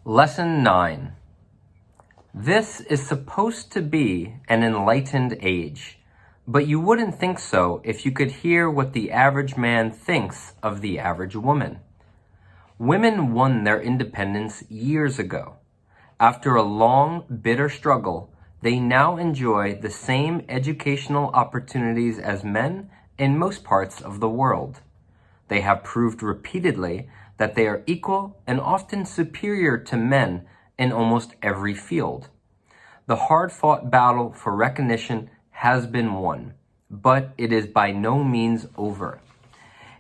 Lesson 9. This is supposed to be an enlightened age, but you wouldn't think so if you could hear what the average man thinks of the average woman. Women won their independence years ago. After a long, bitter struggle, they now enjoy the same educational opportunities as men in most parts of the world. They have proved repeatedly that they are equal and often superior to men in almost every field. The hard-fought battle for recognition has been won, but it is by no means over.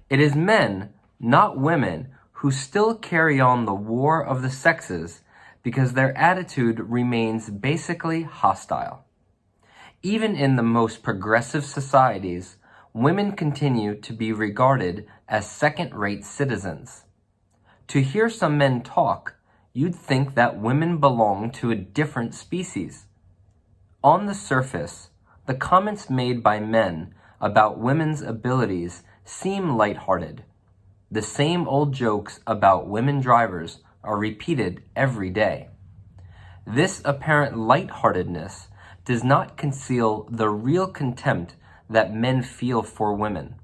It is men, not women, who still carry on the war of the sexes because their attitude remains basically hostile. Even in the most progressive societies, women continue to be regarded as second-rate citizens. To hear some men talk, you'd think that women belong to a different species. On the surface, the comments made by men about women's abilities seem lighthearted. The same old jokes about women drivers are repeated every day. This apparent lightheartedness does not conceal the real contempt that men feel for women.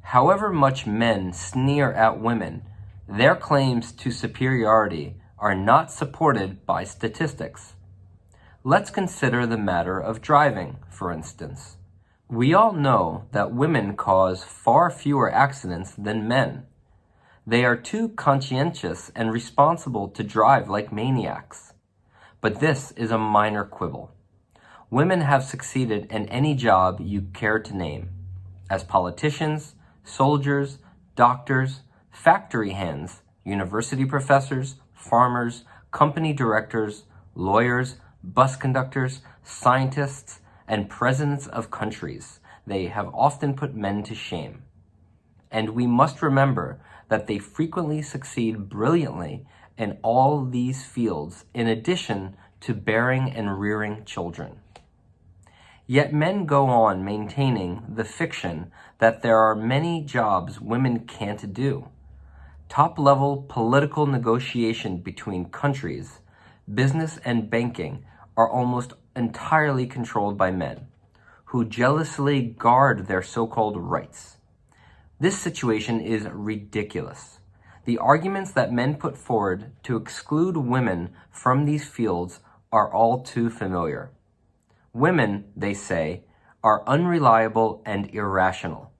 However much men sneer at women, their claims to superiority are not supported by statistics. Let's consider the matter of driving, for instance. We all know that women cause far fewer accidents than men. They are too conscientious and responsible to drive like maniacs. But this is a minor quibble. Women have succeeded in any job you care to name, as politicians, soldiers, doctors, factory hands, university professors, farmers, company directors, lawyers, bus conductors, scientists, and presidents of countries. They have often put men to shame. And we must remember that they frequently succeed brilliantly in all these fields in addition to bearing and rearing children. Yet men go on maintaining the fiction that there are many jobs women can't do. Top-level political negotiation between countries, business and banking are almost entirely controlled by men, who jealously guard their so-called rights. This situation is ridiculous. The arguments that men put forward to exclude women from these fields are all too familiar. Women, they say, are unreliable and irrational.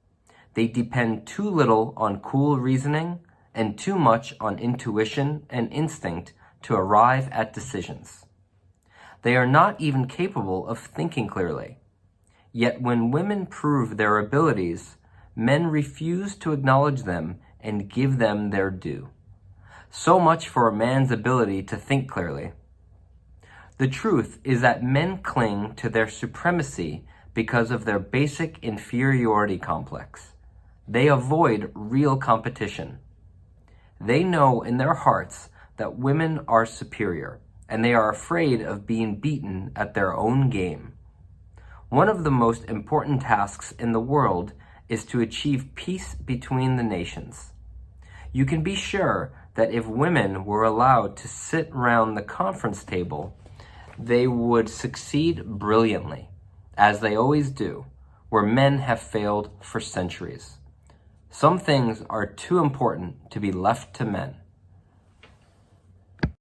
They depend too little on cool reasoning and too much on intuition and instinct to arrive at decisions. They are not even capable of thinking clearly. Yet when women prove their abilities, men refuse to acknowledge them and give them their due. So much for a man's ability to think clearly. The truth is that men cling to their supremacy because of their basic inferiority complex. They avoid real competition. They know in their hearts that women are superior, and they are afraid of being beaten at their own game. One of the most important tasks in the world is to achieve peace between the nations. You can be sure that if women were allowed to sit around the conference table, they would succeed brilliantly, as they always do, where men have failed for centuries. Some things are too important to be left to men.